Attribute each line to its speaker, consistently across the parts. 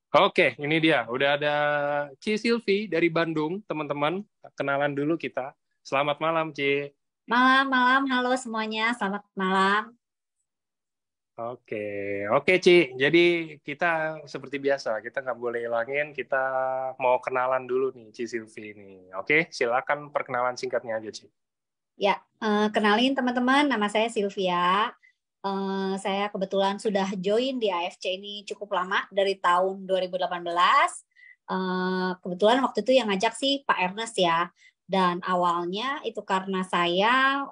Speaker 1: Oke, ini dia. Udah ada Ci Silvi dari Bandung, teman-teman. Kenalan dulu kita. Selamat malam, Ci.
Speaker 2: Malam, malam. Halo semuanya. Selamat malam.
Speaker 1: Oke, oke, Ci. Jadi kita seperti biasa, kita nggak boleh hilangin. Kita mau kenalan dulu nih, Ci Silvi ini. Oke, silakan perkenalan singkatnya aja, Ci.
Speaker 2: Ya, kenalin teman-teman. Nama saya Sylvia. Saya kebetulan sudah join di AFC ini cukup lama dari tahun 2018. Kebetulan waktu itu yang ngajak sih Pak Ernest ya. Dan awalnya itu karena saya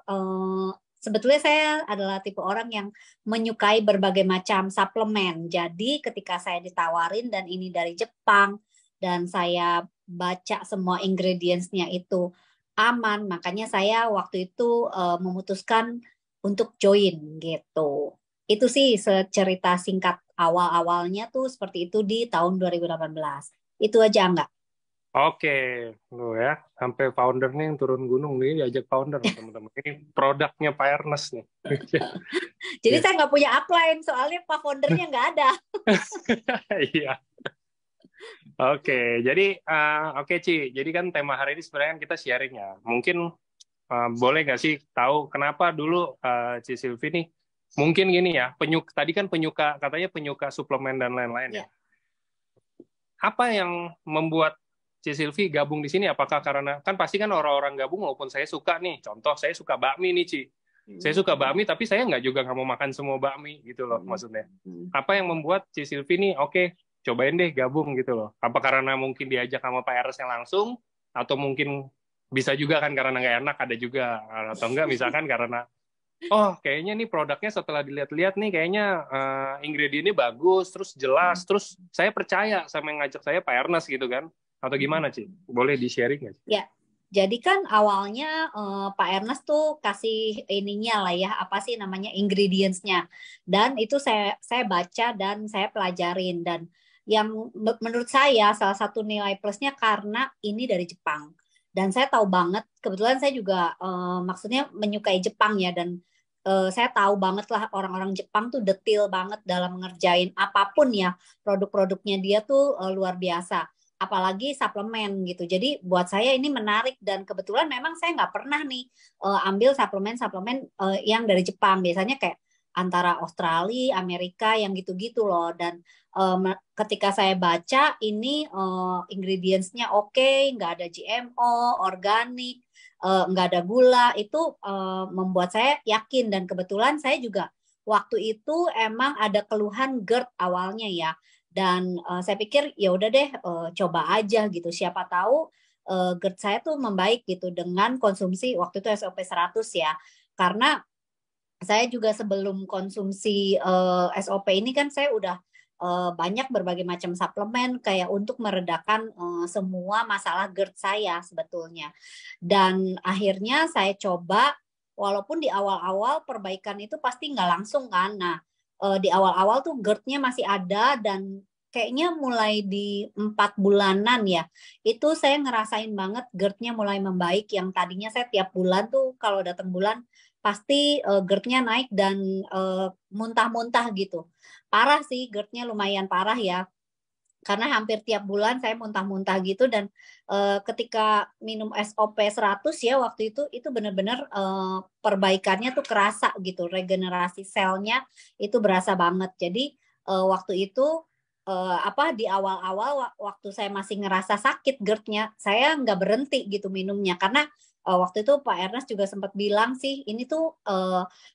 Speaker 2: sebetulnya saya adalah tipe orang yang menyukai berbagai macam suplemen. Jadi ketika saya ditawarin dan ini dari Jepang dan saya baca semua ingredients-nya itu aman, makanya saya waktu itu memutuskan untuk join gitu. Itu sih secerita singkat awal-awalnya tuh seperti itu di tahun 2018. Itu aja enggak?
Speaker 1: Oke, lu ya, sampai founder nih yang turun gunung nih, diajak founder loh, teman-teman. Ini produknya Pak Ernest nih.
Speaker 2: Jadi
Speaker 1: Ya.
Speaker 2: saya nggak punya upline, soalnya Pak Foundernya nggak ada.
Speaker 1: Iya. Oke, jadi oke Ci. Jadi kan tema hari ini sebenarnya kan kita sharing ya. Mungkin boleh nggak sih tahu kenapa dulu Ci Silvi nih mungkin gini ya, tadi kan penyuka katanya penyuka suplemen dan lain-lain ya.
Speaker 2: Ya.
Speaker 1: Apa yang membuat Ci Silvi gabung di sini? Apakah karena kan pasti kan orang-orang gabung walaupun saya suka nih. Contoh saya suka bakmi nih Ci. Saya suka bakmi tapi saya nggak juga nggak mau makan semua bakmi gitu loh maksudnya. Apa yang membuat Ci Silvi nih oke cobain deh gabung gitu loh. Apa karena mungkin diajak sama Pak RS yang langsung atau mungkin bisa juga kan karena nggak enak ada juga atau enggak misalkan karena oh kayaknya nih produknya setelah dilihat-lihat nih kayaknya ingredientnya bagus terus jelas terus saya percaya sama yang ngajak saya Pak Ernest gitu kan atau gimana Ci? Boleh di sharing nggak?
Speaker 2: Ya, jadi kan awalnya Pak Ernest tuh kasih ininya lah ya, apa sih namanya ingredients-nya. Dan itu saya baca dan saya pelajarin dan yang menurut saya salah satu nilai plusnya karena ini dari Jepang. Dan saya tahu banget, kebetulan saya juga maksudnya menyukai Jepang ya dan saya tahu banget lah orang-orang Jepang tuh detail banget dalam ngerjain apapun ya produk-produknya dia tuh luar biasa apalagi suplemen gitu. Jadi buat saya ini menarik dan kebetulan memang saya nggak pernah nih ambil suplemen-suplemen yang dari Jepang. Biasanya kayak antara Australia, Amerika yang gitu-gitu loh. Dan ketika saya baca ini ingredients-nya oke, nggak ada GMO, organik, nggak ada gula, itu membuat saya yakin dan kebetulan saya juga waktu itu emang ada keluhan GERD awalnya ya dan saya pikir ya udah deh coba aja gitu siapa tahu GERD saya tuh membaik gitu dengan konsumsi waktu itu SOP 100 ya karena saya juga sebelum konsumsi SOP ini kan saya udah banyak berbagai macam suplemen kayak untuk meredakan semua masalah GERD saya sebetulnya dan akhirnya saya coba walaupun di awal-awal perbaikan itu pasti nggak langsung kan nah di awal-awal tuh GERD-nya masih ada dan kayaknya mulai di 4 bulanan ya itu saya ngerasain banget GERD-nya mulai membaik yang tadinya saya tiap bulan tuh kalau datang bulan pasti GERD-nya naik dan muntah-muntah gitu parah sih GERD-nya lumayan parah ya karena hampir tiap bulan saya muntah-muntah gitu dan ketika minum SOP 100 ya waktu itu benar-benar perbaikannya tuh kerasa gitu regenerasi selnya itu berasa banget jadi waktu itu apa di awal-awal waktu saya masih ngerasa sakit GERD-nya saya nggak berhenti gitu minumnya karena waktu itu Pak Ernest juga sempat bilang sih ini tuh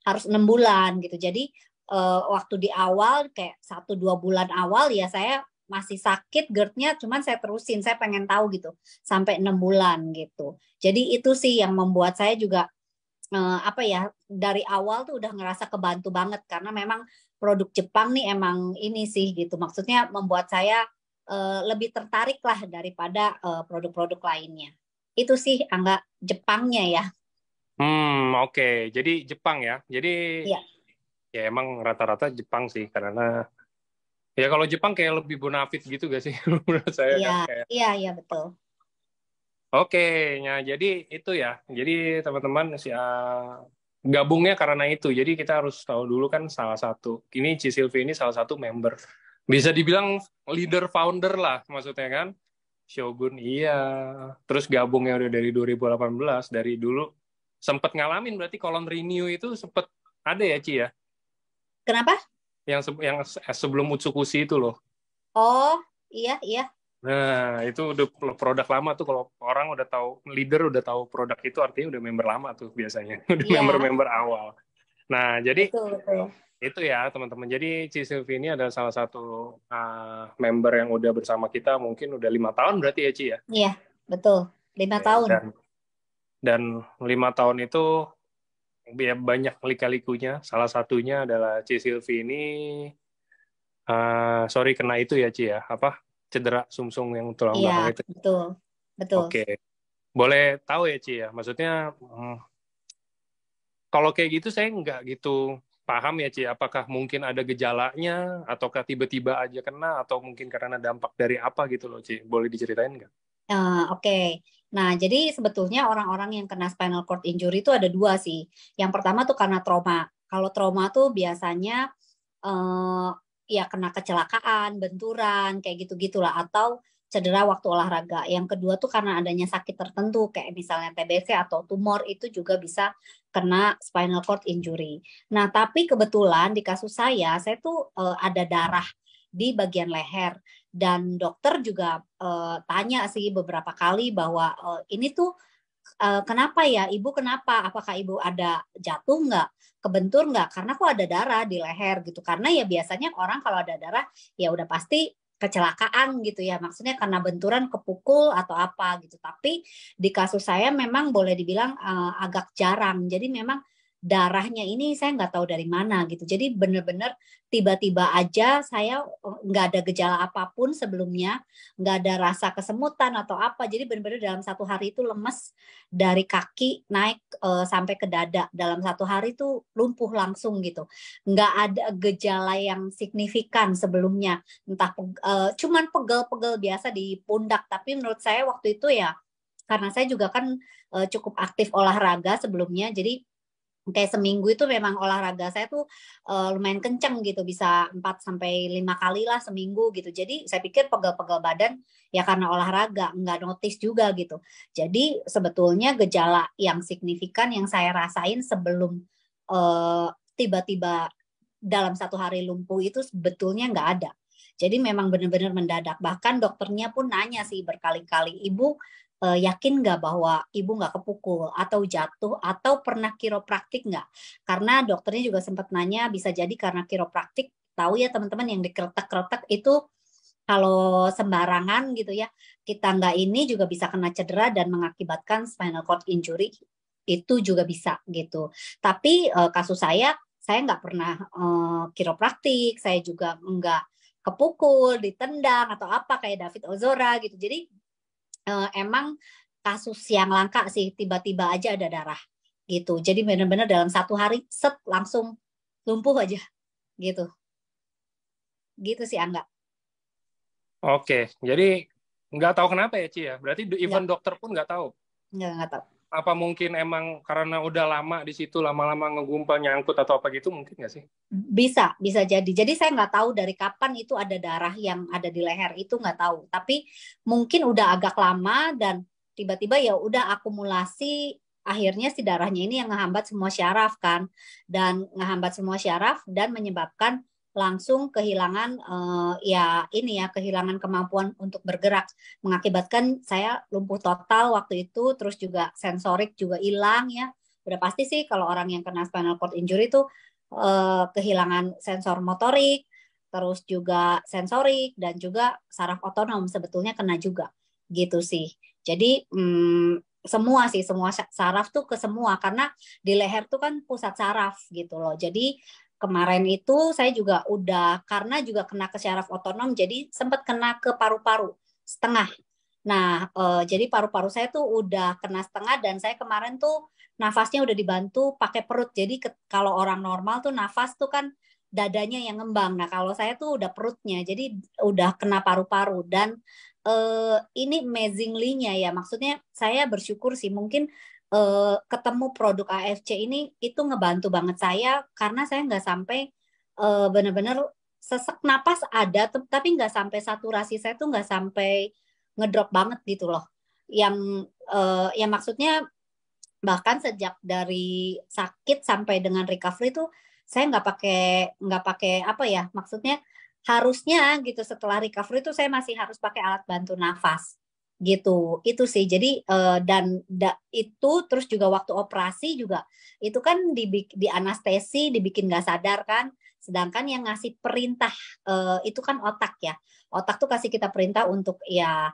Speaker 2: harus 6 bulan gitu jadi waktu di awal kayak 1-2 bulan awal ya saya masih sakit GERD-nya, cuman saya terusin, saya pengen tahu gitu sampai 6 bulan gitu. Jadi itu sih yang membuat saya juga apa ya dari awal tuh udah ngerasa kebantu banget karena memang produk Jepang nih emang ini sih gitu. Maksudnya membuat saya lebih tertarik lah daripada produk-produk lainnya. Itu sih Angga Jepangnya ya.
Speaker 1: Oke. Jadi Jepang ya. Jadi
Speaker 2: Iya,
Speaker 1: ya emang rata-rata Jepang sih karena ya kalau Jepang kayak lebih bonafit gitu gak sih menurut saya
Speaker 2: iya,
Speaker 1: kan kayak
Speaker 2: iya, iya betul.
Speaker 1: oke, ya jadi itu ya. Jadi teman-teman gabungnya karena itu. Jadi kita harus tahu dulu kan salah satu. Ini Ci Silvi ini salah satu member Bisa dibilang leader founder lah maksudnya kan. Shogun iya. Terus gabungnya udah dari 2018, dari dulu sempet ngalamin berarti Colon Renew itu sempet ada ya Ci ya?
Speaker 2: Kenapa?
Speaker 1: Yang sebelum Utsukushi itu loh.
Speaker 2: Oh, iya, iya.
Speaker 1: Nah, itu udah produk lama tuh kalau orang udah tahu leader udah tahu produk itu artinya udah member lama tuh biasanya. Udah
Speaker 2: Iya,
Speaker 1: member-member awal. Nah, jadi
Speaker 2: betul, betul.
Speaker 1: itu ya teman-teman. Jadi Ci Silvi ini adalah salah satu member yang udah bersama kita mungkin udah 5 tahun berarti ya Ci ya.
Speaker 2: Iya, betul. 5 tahun.
Speaker 1: Dan 5 tahun itu ya banyak lika-likunya. Salah satunya adalah Ci Silvi ini sorry kena itu ya Ci ya. Apa cedera sumsum yang tulang
Speaker 2: Iya,
Speaker 1: belakang itu.
Speaker 2: betul. Betul.
Speaker 1: Oke. Boleh tahu ya Ci ya. Maksudnya kalau kayak gitu saya nggak gitu paham ya Ci. Apakah mungkin ada gejalanya ataukah tiba-tiba aja kena atau mungkin karena dampak dari apa gitu loh Ci. Boleh diceritain nggak?
Speaker 2: Oke. Nah, jadi sebetulnya orang-orang yang kena spinal cord injury itu ada dua sih. Yang pertama tuh karena trauma. Kalau trauma tuh biasanya eh, ya kena kecelakaan, benturan, kayak gitu-gitulah. Atau cedera waktu olahraga. Yang kedua tuh karena adanya sakit tertentu, kayak misalnya TBC atau tumor, itu juga bisa kena spinal cord injury. Nah, tapi kebetulan di kasus saya tuh ada darah di bagian leher. Dan dokter juga tanya sih beberapa kali bahwa ini tuh kenapa ya ibu, kenapa, apakah ibu ada jatuh nggak, kebentur nggak, karena kok ada darah di leher gitu. Karena ya biasanya orang kalau ada darah ya udah pasti kecelakaan gitu ya, maksudnya karena benturan, kepukul atau apa gitu. Tapi di kasus saya memang boleh dibilang agak jarang, jadi memang darahnya ini saya nggak tahu dari mana gitu. Jadi benar-benar tiba-tiba aja saya nggak ada gejala apapun sebelumnya, nggak ada rasa kesemutan atau apa. Jadi benar-benar dalam 1 hari itu lemes dari kaki naik sampai ke dada. Dalam 1 hari itu lumpuh langsung gitu. Nggak ada gejala yang signifikan sebelumnya. Entah cuman pegel-pegel biasa di pundak. Tapi menurut saya waktu itu ya karena saya juga kan cukup aktif olahraga sebelumnya. Jadi kayak seminggu itu memang olahraga saya tuh lumayan kenceng gitu, bisa 4 sampai 5 kali lah seminggu gitu. Jadi saya pikir pegel-pegel badan ya karena olahraga, nggak notice juga gitu. Jadi sebetulnya gejala yang signifikan yang saya rasain sebelum uh, tiba-tiba dalam 1 hari lumpuh itu sebetulnya nggak ada. Jadi memang benar-benar mendadak. Bahkan dokternya pun nanya sih berkali-kali, ibu yakin nggak bahwa ibu nggak kepukul atau jatuh atau pernah kiropraktik nggak? Karena dokternya juga sempat nanya bisa jadi karena kiropraktik. Tahu ya teman-teman yang dikeretak-keretak itu kalau sembarangan gitu ya, kita nggak ini juga bisa kena cedera dan mengakibatkan spinal cord injury, itu juga bisa gitu. Tapi kasus saya nggak pernah kiropraktik, saya juga nggak kepukul, ditendang atau apa kayak David Ozora gitu. Jadi emang kasus yang langka sih, tiba-tiba aja ada darah gitu. Jadi benar-benar dalam 1 hari set langsung lumpuh aja gitu. Gitu sih Angga.
Speaker 1: Oke, jadi nggak tahu kenapa ya Ci ya. Berarti even
Speaker 2: Nggak,
Speaker 1: dokter pun nggak tahu.
Speaker 2: nggak tahu.
Speaker 1: Apa mungkin emang karena udah lama di situ lama-lama ngegumpal nyangkut atau apa gitu mungkin nggak sih?
Speaker 2: Bisa jadi. Jadi saya nggak tahu dari kapan itu ada darah yang ada di leher, itu nggak tahu. Tapi mungkin udah agak lama dan tiba-tiba ya udah akumulasi, akhirnya si darahnya ini yang ngehambat semua syaraf kan, dan ngehambat semua syaraf dan menyebabkan langsung kehilangan ya ini ya, kehilangan kemampuan untuk bergerak, mengakibatkan saya lumpuh total waktu itu. Terus juga sensorik juga hilang ya. Udah pasti sih kalau orang yang kena spinal cord injury itu kehilangan sensor motorik, terus juga sensorik dan juga saraf otonom sebetulnya kena juga gitu sih. Jadi semua sih, semua saraf tuh ke semua, karena di leher tuh kan pusat saraf gitu loh. Jadi kemarin itu saya juga udah, karena juga kena ke saraf otonom, jadi sempat kena ke paru-paru setengah. Nah, jadi paru-paru saya tuh udah kena setengah dan saya kemarin tuh nafasnya udah dibantu pakai perut. Jadi kalau orang normal tuh nafas tuh kan dadanya yang ngembang. Nah, kalau saya tuh udah perutnya, jadi udah kena paru-paru. Dan ini amazingly-nya ya, maksudnya saya bersyukur sih, mungkin ketemu produk AFC ini itu ngebantu banget saya, karena saya nggak sampai benar-benar Sesak napas ada, tapi nggak sampai saturasi saya tuh nggak sampai ngedrop banget gitu loh. Yang maksudnya bahkan sejak dari sakit sampai dengan recovery tuh saya nggak pakai apa ya, maksudnya harusnya gitu setelah recovery tuh saya masih harus pakai alat bantu nafas gitu. Itu sih, jadi itu terus juga waktu operasi juga itu kan di anestesi, dibikin nggak sadar kan, sedangkan yang ngasih perintah itu kan otak ya. Otak tuh kasih kita perintah untuk ya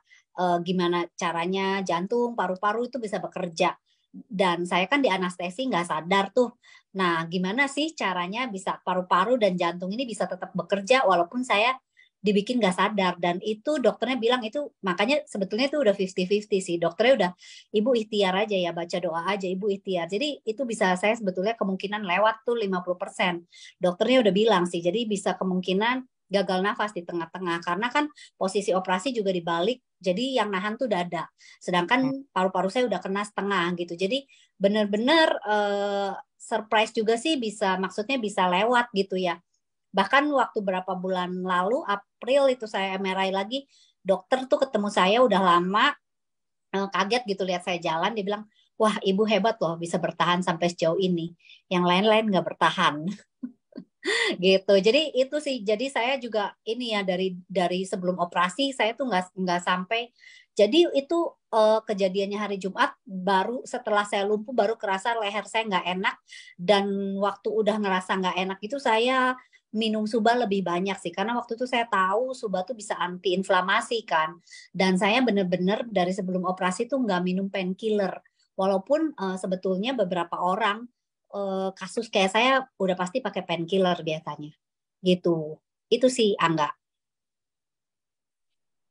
Speaker 2: gimana caranya jantung, paru-paru itu bisa bekerja. Dan saya kan di anestesi nggak sadar tuh. Nah, gimana sih caranya bisa paru-paru dan jantung ini bisa tetap bekerja walaupun saya dibikin nggak sadar. Dan itu dokternya bilang itu, makanya sebetulnya itu udah 50-50 sih. Dokternya udah, ibu ikhtiar aja ya, baca doa aja, ibu ikhtiar. Jadi itu bisa saya sebetulnya kemungkinan lewat tuh 50%. Dokternya udah bilang sih, jadi bisa kemungkinan gagal nafas di tengah-tengah. Karena kan posisi operasi juga dibalik, jadi yang nahan tuh dada. Sedangkan paru-paru saya udah kena setengah gitu. Jadi benar-benar surprise juga sih, bisa, maksudnya bisa lewat gitu ya. Bahkan waktu berapa bulan lalu, April itu saya MRI lagi, dokter tuh ketemu saya udah lama, kaget gitu lihat saya jalan, dia bilang, wah ibu hebat loh bisa bertahan sampai sejauh ini. Yang lain-lain nggak bertahan. Gitu. Jadi itu sih. Jadi saya juga ini ya, dari sebelum operasi saya tuh nggak sampai. Jadi itu kejadiannya hari Jumat, baru setelah saya lumpuh baru kerasa leher saya nggak enak, dan waktu udah ngerasa nggak enak itu saya minum Suba lebih banyak sih, karena waktu itu saya tahu Suba tuh bisa antiinflamasi kan, dan saya bener-bener dari sebelum operasi tuh nggak minum painkiller, walaupun sebetulnya beberapa orang kasus kayak saya udah pasti pakai painkiller biasanya gitu. Itu sih Angga.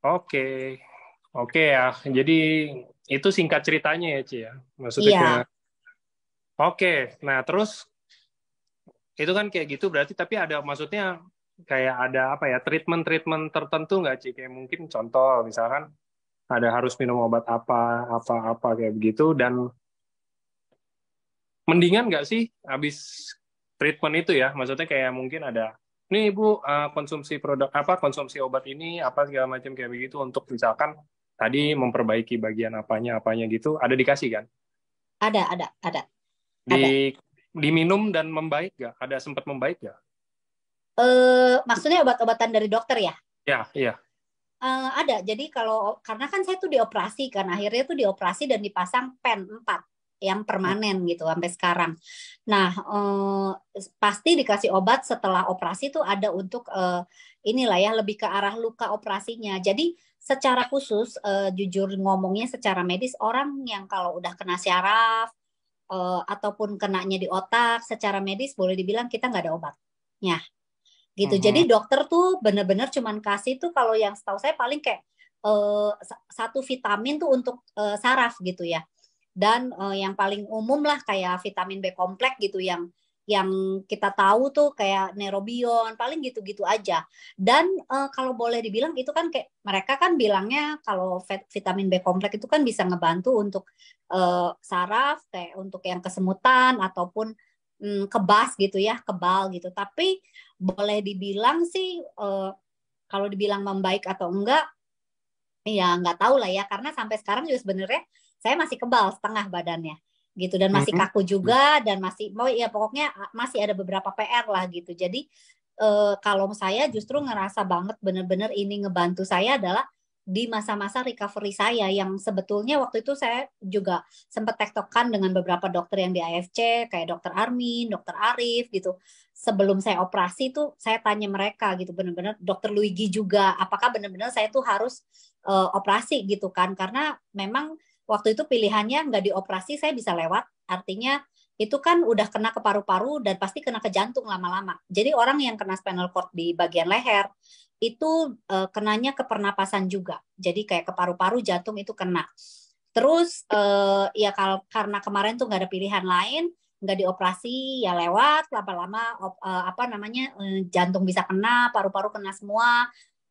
Speaker 1: Oke, oke ya. Jadi itu singkat ceritanya ya, Ci ya. Maksudnya
Speaker 2: Iya,
Speaker 1: oke. Nah, terus itu kan kayak gitu berarti, tapi ada maksudnya kayak ada apa ya, treatment-treatment tertentu nggak, Ci? Kayak mungkin contoh misalkan ada harus minum obat apa kayak begitu, dan mendingan nggak sih habis treatment itu ya? Maksudnya kayak mungkin ada, nih Ibu konsumsi produk apa, konsumsi obat ini apa segala macam kayak begitu untuk misalkan tadi memperbaiki bagian apanya gitu, ada dikasih kan?
Speaker 2: ada.
Speaker 1: Di diminum dan membaik nggak? Ada sempat membaik nggak?
Speaker 2: Maksudnya obat-obatan dari dokter ya?
Speaker 1: Ya, iya.
Speaker 2: Ada. Jadi karena kan saya tuh dioperasi kan, akhirnya tuh dioperasi dan dipasang pen 4 yang permanen gitu sampai sekarang. Nah, pasti dikasih obat setelah operasi tuh ada untuk inilah ya, lebih ke arah luka operasinya. Jadi secara khusus, jujur ngomongnya secara medis, orang yang kalau udah kena syaraf ataupun kenanya di otak, secara medis boleh dibilang kita nggak ada obatnya gitu. Jadi dokter tuh bener-bener cuman kasih tuh, kalau yang setahu saya paling kayak satu vitamin tuh untuk saraf gitu ya. Dan yang paling umum lah kayak vitamin B kompleks gitu, yang kita tahu tuh kayak neurobion, paling gitu-gitu aja. Dan kalau boleh dibilang itu kan kayak mereka kan bilangnya kalau vitamin B kompleks itu kan bisa ngebantu untuk saraf, kayak untuk yang kesemutan ataupun kebas gitu ya, kebal gitu. Tapi boleh dibilang sih kalau dibilang membaik atau enggak, ya nggak tahu lah ya, karena sampai sekarang juga sebenarnya saya masih kebal setengah badannya gitu, dan masih kaku juga, dan masih mau ya pokoknya masih ada beberapa PR lah gitu. Jadi kalau saya justru ngerasa banget bener-bener ini ngebantu saya adalah di masa-masa recovery saya, yang sebetulnya waktu itu saya juga sempat tektokan dengan beberapa dokter yang di AFC kayak dokter Armin, dokter Arif gitu. Sebelum saya operasi tuh saya tanya mereka gitu, bener-bener dokter Luigi juga, apakah bener-bener saya tuh harus operasi gitu kan, karena memang waktu itu pilihannya nggak dioperasi saya bisa lewat, artinya itu kan udah kena ke paru-paru dan pasti kena ke jantung lama-lama. Jadi orang yang kena spinal cord di bagian leher itu kenanya ke pernapasan juga. Jadi kayak ke paru-paru, jantung itu kena. Terus ya karena kemarin tuh nggak ada pilihan lain, nggak dioperasi ya lewat, lama-lama apa namanya jantung bisa kena, paru-paru kena semua.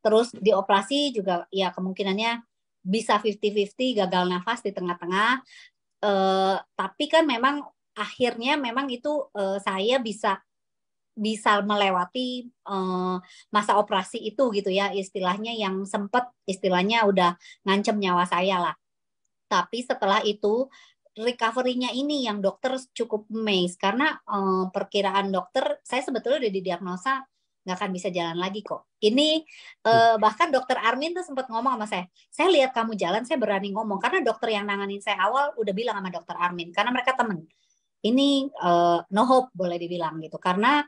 Speaker 2: Terus dioperasi juga ya kemungkinannya bisa 50-50 gagal nafas di tengah-tengah. Tapi kan memang akhirnya memang itu saya bisa bisa melewati masa operasi itu gitu ya, istilahnya yang sempat istilahnya udah ngancem nyawa saya lah. Tapi setelah itu recovery-nya ini yang dokter cukup amazed karena perkiraan dokter saya sebetulnya udah didiagnosa nggak akan bisa jalan lagi kok. Ini bahkan dokter Armin tuh sempat ngomong sama saya lihat kamu jalan, saya berani ngomong karena dokter yang nanganin saya awal udah bilang sama dokter Armin karena mereka temen. Ini no hope boleh dibilang gitu karena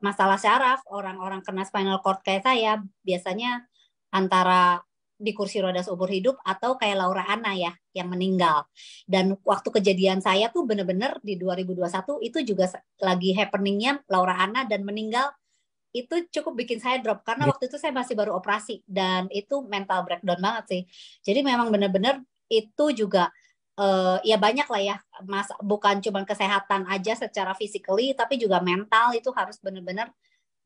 Speaker 2: masalah syaraf orang-orang kena spinal cord kayak saya biasanya antara di kursi roda seumur hidup atau kayak Laura Anna ya yang meninggal. Dan waktu kejadian saya tuh bener-bener di 2021 itu juga lagi happeningnya Laura Anna dan meninggal itu cukup bikin saya drop karena waktu itu saya masih baru operasi dan itu mental breakdown banget sih. Jadi memang bener-bener itu juga ya banyak lah ya mas, bukan cuma kesehatan aja secara physically tapi juga mental itu harus bener-bener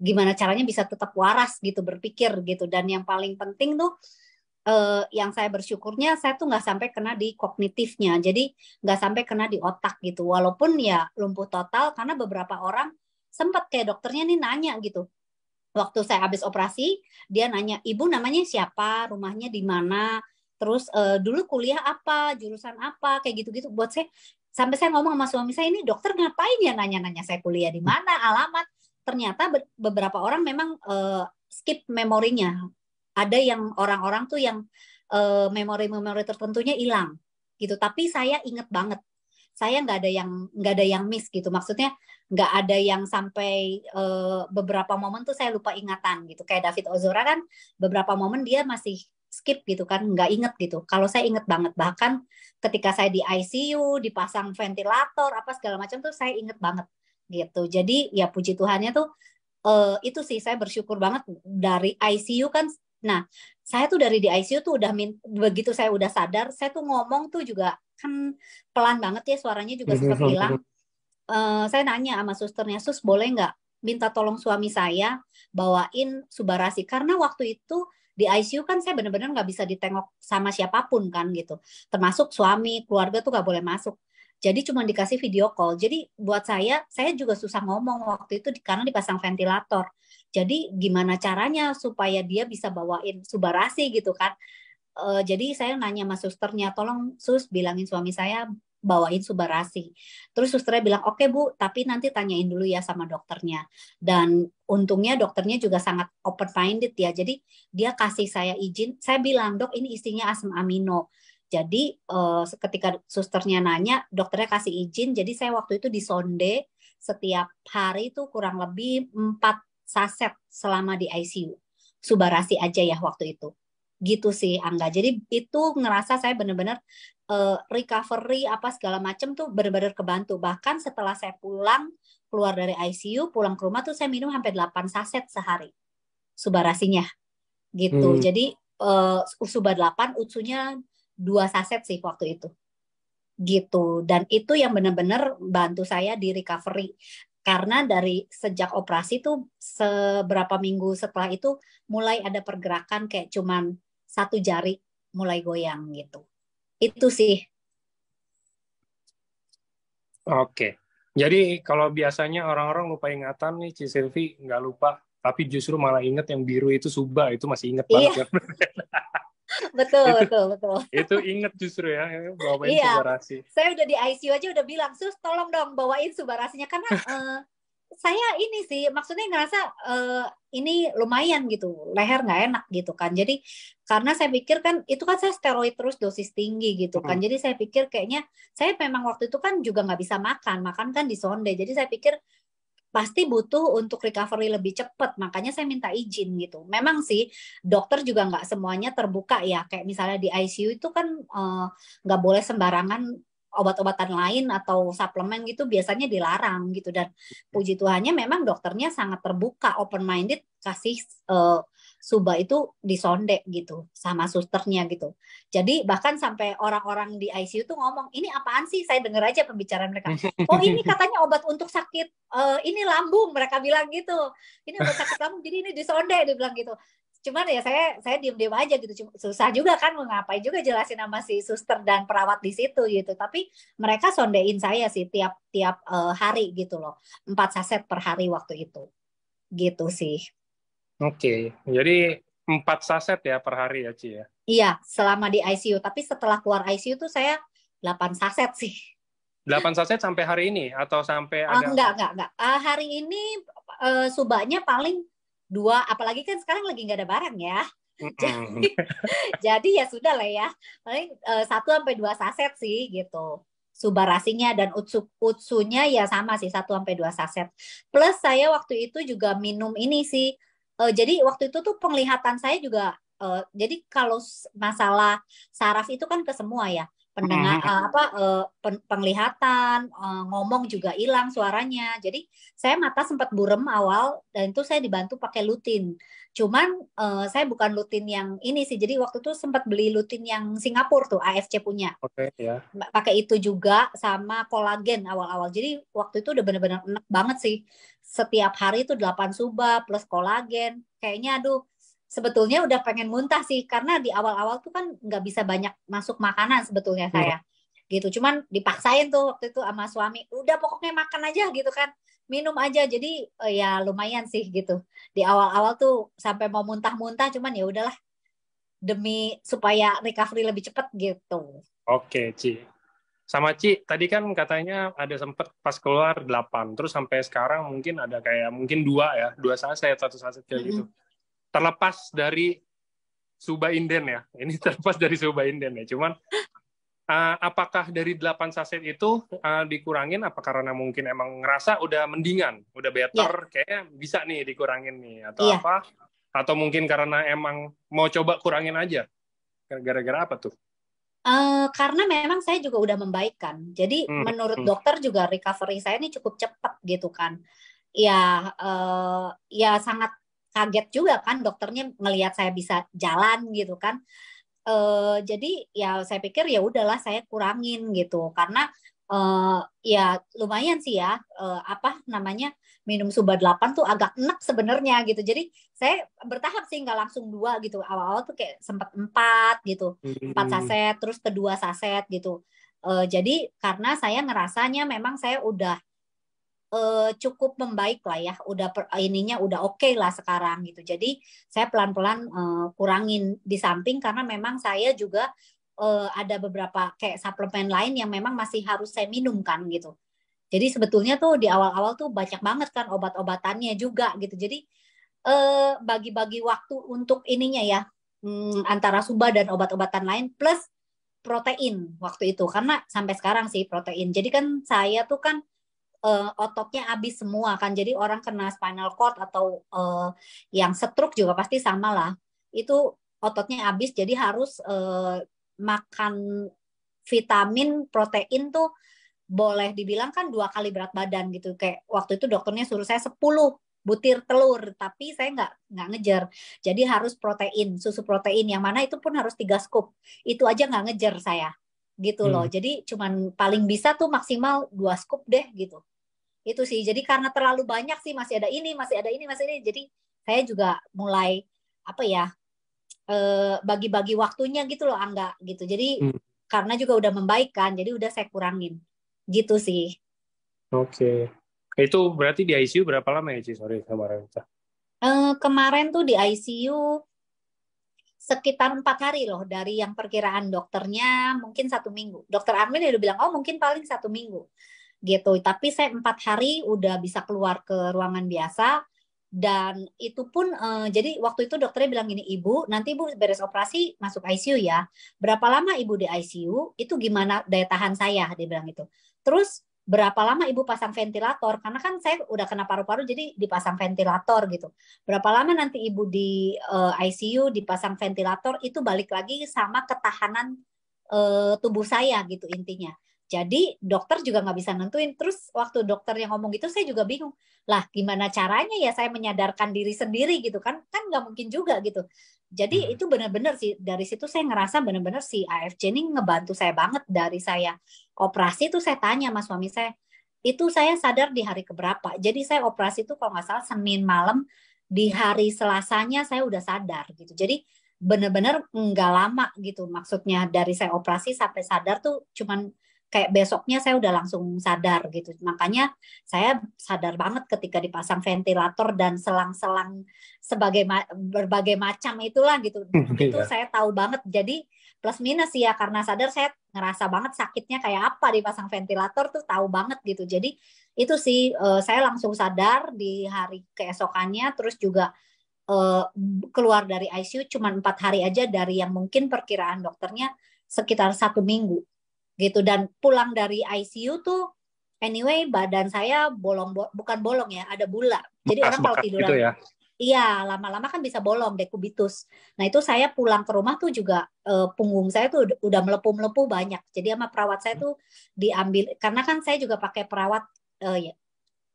Speaker 2: gimana caranya bisa tetap waras gitu berpikir gitu. Dan yang paling penting tuh yang saya bersyukurnya saya tuh nggak sampai kena di kognitifnya, jadi nggak sampai kena di otak gitu, walaupun ya lumpuh total karena beberapa orang sempat kayak dokternya nih nanya gitu waktu saya habis operasi, dia nanya ibu namanya siapa, rumahnya di mana, terus dulu kuliah apa, jurusan apa, kayak gitu-gitu. Buat saya sampai saya ngomong sama suami saya, ini dokter ngapain ya nanya-nanya saya kuliah di mana, alamat. Ternyata beberapa orang memang skip memorinya. Ada yang orang-orang tuh yang memori-memori tertentunya hilang gitu. Tapi saya inget banget. Saya nggak ada yang miss gitu. Maksudnya nggak ada yang sampai beberapa momen tuh saya lupa ingatan gitu. Kayak David Ozora kan beberapa momen dia masih skip gitu kan, nggak inget gitu. Kalau saya inget banget, bahkan ketika saya di ICU, dipasang ventilator, apa segala macam tuh saya inget banget gitu. Jadi ya puji Tuhannya tuh itu sih saya bersyukur banget dari ICU kan. Nah, saya tuh dari di ICU tuh udah begitu saya udah sadar, saya tuh ngomong tuh juga kan pelan banget ya suaranya juga sempat hilang. Saya nanya sama susternya, sus boleh nggak minta tolong suami saya bawain Subarasi karena waktu itu di ICU kan saya benar-benar nggak bisa ditengok sama siapapun kan gitu, termasuk suami keluarga tuh nggak boleh masuk. Jadi cuma dikasih video call. Jadi buat saya juga susah ngomong waktu itu karena dipasang ventilator. Jadi gimana caranya supaya dia bisa bawain Subarasi gitu kan. Jadi saya nanya sama susternya, tolong sus bilangin suami saya bawain Subarasi. Terus susternya bilang, oke Bu, tapi nanti tanyain dulu ya sama dokternya. Dan untungnya dokternya juga sangat open minded ya. Jadi dia kasih saya izin, saya bilang, dok ini isinya asam amino. Jadi ketika susternya nanya, dokternya kasih izin. Jadi saya waktu itu disonde setiap hari itu kurang lebih 4 saset selama di ICU. Subarasi aja ya waktu itu. Gitu sih Angga. Jadi itu ngerasa saya benar-benar recovery apa segala macam tuh benar-benar kebantu. Bahkan setelah saya pulang keluar dari ICU, pulang ke rumah tuh saya minum sampai 8 saset sehari. Subarasinya. Gitu. Jadi Suba 8, Utsunya 2 saset sih waktu itu. Gitu. Dan itu yang benar-benar bantu saya di recovery. Karena dari sejak operasi tuh seberapa minggu setelah itu mulai ada pergerakan kayak cuman 1 jari mulai goyang gitu. Itu sih.
Speaker 1: Oke. Jadi kalau biasanya orang-orang lupa ingatan nih, Ci Silvi nggak lupa, tapi justru malah inget yang biru itu Suba, itu masih inget banget.
Speaker 2: Iya. Betul.
Speaker 1: Itu inget justru ya, bawain
Speaker 2: iya.
Speaker 1: Subarasi.
Speaker 2: Saya udah di ICU aja udah bilang, sus tolong dong bawain Subarasinya karena saya ini sih maksudnya ngerasa ini lumayan gitu, leher nggak enak gitu kan. Jadi karena saya pikir kan itu kan saya steroid terus dosis tinggi gitu kan. Jadi saya pikir kayaknya saya memang waktu itu kan juga nggak bisa makan kan di sonde. Jadi saya pikir pasti butuh untuk recovery lebih cepat, makanya saya minta izin gitu. Memang sih dokter juga nggak semuanya terbuka ya, kayak misalnya di ICU itu kan nggak boleh sembarangan obat-obatan lain atau suplemen gitu biasanya dilarang gitu. Dan puji Tuhannya memang dokternya sangat terbuka, open minded, kasih Suba itu disonde gitu sama susternya gitu. Jadi bahkan sampai orang-orang di ICU tuh ngomong, ini apaan sih? Saya dengar aja pembicaraan mereka. Oh ini katanya obat untuk sakit ini lambung, mereka bilang gitu. Ini obat sakit lambung, jadi ini disonde, dia bilang gitu. Cuman ya saya diem-diem aja gitu. Susah juga kan mau ngapain juga jelasin sama si suster dan perawat di situ gitu. Tapi mereka sondein saya sih tiap hari gitu loh. 4 saset per hari waktu itu. Gitu sih.
Speaker 1: Oke, jadi 4 saset ya per hari ya, Ci ya?
Speaker 2: Iya, selama di ICU. Tapi setelah keluar ICU tuh saya 8 saset sih.
Speaker 1: 8 saset sampai hari ini? Atau sampai ada...
Speaker 2: Enggak. Hari ini subaknya paling 2, apalagi kan sekarang lagi nggak ada barang ya. Jadi ya sudah lah ya, paling 1 sampai 2 saset sih gitu. Subarasinya dan utsunya ya sama sih 1 sampai 2 saset. Plus saya waktu itu juga minum ini sih. Jadi waktu itu tuh penglihatan saya juga. Jadi kalau masalah saraf itu kan ke semua ya. Pendengar penglihatan, ngomong juga hilang suaranya. Jadi saya mata sempat burem awal dan itu saya dibantu pakai lutin. Cuman saya bukan lutin yang ini sih. Jadi waktu itu sempat beli lutin yang Singapura tuh, AFC punya.
Speaker 1: Oke, ya.
Speaker 2: Pakai itu juga sama kolagen awal-awal. Jadi waktu itu udah benar-benar enak banget sih. Setiap hari itu 8 suba plus kolagen. Kayaknya aduh, sebetulnya udah pengen muntah sih karena di awal-awal tuh kan nggak bisa banyak masuk makanan sebetulnya saya gitu, cuman dipaksain tuh waktu itu sama suami, udah pokoknya makan aja gitu kan, minum aja, jadi ya lumayan sih gitu di awal-awal tuh sampai mau muntah-muntah, cuman ya udahlah demi supaya recovery lebih cepat gitu.
Speaker 1: Oke, Ci. Sama Ci, tadi kan katanya ada sempet pas keluar 8, terus sampai sekarang mungkin ada kayak mungkin 2 ya, 2 saset, 1 saset kayak gitu. Terlepas dari Suba Inden ya, ini terlepas dari Suba Inden ya, cuman apakah dari 8 saset itu dikurangin, apa karena mungkin emang ngerasa udah mendingan, udah better, kayaknya bisa nih dikurangin nih, atau apa, atau mungkin karena emang mau coba kurangin aja, gara-gara apa tuh?
Speaker 2: Karena memang saya juga udah membaikkan, jadi menurut dokter juga recovery saya ini cukup cepat gitu kan, ya sangat kaget juga kan dokternya ngelihat saya bisa jalan gitu kan. Jadi ya saya pikir ya udahlah saya kurangin gitu karena ya lumayan sih ya, apa namanya, minum Suba 8 tuh agak enak sebenarnya gitu. Jadi saya bertahap sih, nggak langsung 2 gitu. Awal-awal tuh kayak sempat 4 gitu. 4 saset terus ke 2 saset gitu. Jadi karena saya ngerasanya memang saya udah cukup membaik lah ya, ininya udah oke lah sekarang gitu. Jadi saya pelan-pelan kurangin, di samping karena memang saya juga ada beberapa kayak suplemen lain yang memang masih harus saya minum kan gitu. Jadi sebetulnya tuh di awal-awal tuh banyak banget kan obat-obatannya juga gitu. Jadi bagi-bagi waktu untuk ininya ya, antara Suba dan obat-obatan lain plus protein waktu itu, karena sampai sekarang sih protein. Jadi kan saya tuh kan ototnya habis semua kan, jadi orang kena spinal cord atau yang stroke juga pasti sama lah, itu ototnya habis, jadi harus makan vitamin protein tuh boleh dibilang kan 2 kali berat badan gitu. Kayak waktu itu dokternya suruh saya 10 butir telur, tapi saya nggak ngejar, jadi harus protein, susu protein yang mana itu pun harus 3 scoop, itu aja nggak ngejar saya gitu loh. Jadi cuman paling bisa tuh maksimal 2 scoop deh gitu. Itu sih, jadi karena terlalu banyak sih, masih ada ini, jadi saya juga mulai apa ya, bagi-bagi waktunya gitu loh, Angga gitu. Jadi karena juga udah membaik kan, jadi udah saya kurangin gitu sih.
Speaker 1: Oke. Itu berarti di ICU berapa lama ya, Ci? Sorry, kemarin.
Speaker 2: Kemarin tuh di ICU sekitar 4 hari loh, dari yang perkiraan dokternya mungkin 1 minggu. Dokter Armin udah bilang, oh mungkin paling 1 minggu gitu. Tapi saya 4 hari udah bisa keluar ke ruangan biasa, dan itu pun jadi waktu itu dokternya bilang gini, ibu nanti ibu beres operasi masuk ICU ya, berapa lama ibu di ICU itu gimana daya tahan saya, dia bilang gitu. Terus berapa lama ibu pasang ventilator, karena kan saya udah kena paru-paru jadi dipasang ventilator gitu, berapa lama nanti ibu di ICU dipasang ventilator, itu balik lagi sama ketahanan tubuh saya gitu intinya. Jadi dokter juga nggak bisa nentuin. Terus waktu dokter yang ngomong gitu saya juga bingung. Lah gimana caranya ya saya menyadarkan diri sendiri gitu kan? Kan nggak mungkin juga gitu. Jadi itu benar-benar sih, dari situ saya ngerasa benar-benar si AFC ini ngebantu saya banget. Dari saya operasi itu saya tanya sama suami saya, itu saya sadar di hari keberapa. Jadi saya operasi itu kalau nggak salah Senin malam, di hari Selasanya saya udah sadar gitu. Jadi bener-bener nggak lama gitu. Maksudnya dari saya operasi sampai sadar tuh cuman kayak besoknya saya udah langsung sadar gitu. Makanya saya sadar banget ketika dipasang ventilator dan selang-selang berbagai macam itulah gitu. Itu
Speaker 1: Iya.
Speaker 2: saya tahu banget. Jadi plus minus ya, karena sadar saya ngerasa banget sakitnya kayak apa dipasang ventilator tuh tahu banget gitu. Jadi itu sih saya langsung sadar di hari keesokannya, terus juga eh, keluar dari ICU cuma 4 hari aja dari yang mungkin perkiraan dokternya sekitar 1 minggu gitu. Dan pulang dari ICU tuh anyway badan saya bukan bolong ya, ada bula. Jadi orang kalau
Speaker 1: Bekas-bekas gitu
Speaker 2: tiduran,
Speaker 1: ya.
Speaker 2: iya lama-lama kan bisa bolong dekubitus. Nah itu saya pulang ke rumah tuh juga punggung saya tuh udah melepuh-melepuh banyak. Jadi sama perawat saya tuh diambil, karena kan saya juga pakai perawat ya,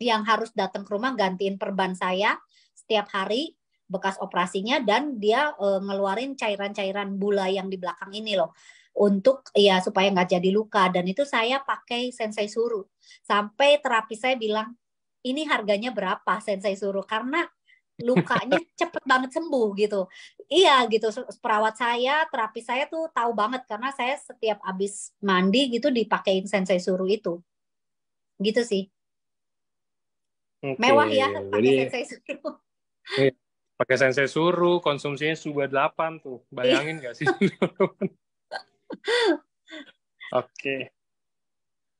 Speaker 2: yang harus datang ke rumah gantiin perban saya setiap hari bekas operasinya, dan dia ngeluarin cairan-cairan bula yang di belakang ini loh untuk ya supaya nggak jadi luka. Dan itu saya pakai Sensei Suru sampai terapis saya bilang ini harganya berapa Sensei Suru, karena lukanya cepet banget sembuh gitu. Iya gitu, perawat saya, terapis saya tuh tahu banget karena saya setiap habis mandi gitu dipakein Sensei Suru itu. Gitu sih.
Speaker 1: Oke,
Speaker 2: Mewah ya
Speaker 1: jadi
Speaker 2: pakai Sensei Suru.
Speaker 1: iya, pakai Sensei Suru, konsumsinya Suba 8 tuh.
Speaker 2: Iya.
Speaker 1: Bayangin nggak sih? Oke.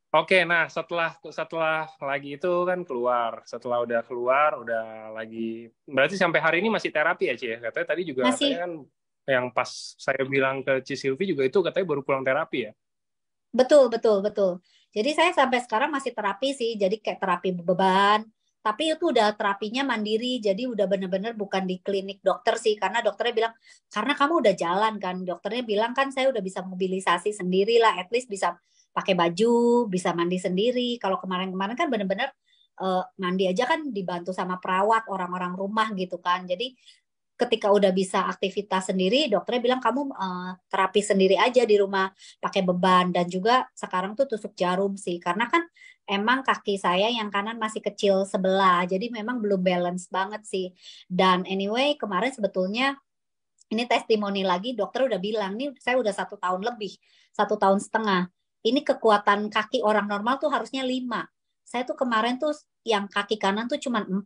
Speaker 1: Oke, nah setelah setelah lagi itu kan keluar. Setelah udah keluar, udah lagi. Berarti sampai hari ini masih terapi ya, Ci? Ya? Katanya tadi juga katanya
Speaker 2: Masih.
Speaker 1: kan yang pas saya bilang ke Ci Silvi juga itu katanya baru pulang terapi ya.
Speaker 2: Betul, betul, betul. Jadi saya sampai sekarang masih terapi sih. Jadi kayak terapi beban. Tapi itu udah terapinya mandiri. Jadi udah bener-bener bukan di klinik dokter sih. Karena dokternya bilang, karena kamu udah jalan kan. Dokternya bilang kan saya udah bisa mobilisasi sendiri lah. At least bisa pakai baju, bisa mandi sendiri. Kalau kemarin-kemarin kan bener-bener mandi aja kan dibantu sama perawat, orang-orang rumah gitu kan. Jadi ketika udah bisa aktivitas sendiri, dokternya bilang kamu terapi sendiri aja di rumah pakai beban. Dan juga sekarang tuh tusuk jarum sih, karena kan emang kaki saya yang kanan masih kecil sebelah, jadi memang belum balance banget sih. Dan anyway kemarin sebetulnya ini testimoni lagi, dokter udah bilang nih saya udah 1 tahun lebih, 1 tahun setengah. Ini kekuatan kaki orang normal tuh harusnya 5. Saya tuh kemarin tuh yang kaki kanan tuh cuma 4.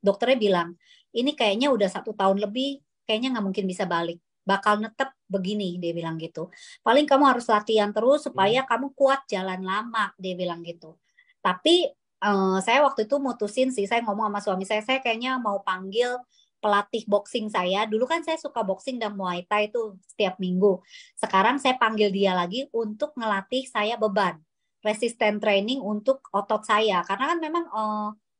Speaker 2: Dokternya bilang ini kayaknya udah 1 tahun lebih, kayaknya nggak mungkin bisa balik. Bakal netep begini, dia bilang gitu. Paling kamu harus latihan terus supaya kamu kuat jalan lama, dia bilang gitu. Tapi saya waktu itu mutusin sih, saya ngomong sama suami saya kayaknya mau panggil pelatih boxing saya. Dulu kan saya suka boxing dan Muay Thai itu setiap minggu. Sekarang saya panggil dia lagi untuk ngelatih saya beban. Resisten training untuk otot saya. Karena kan memang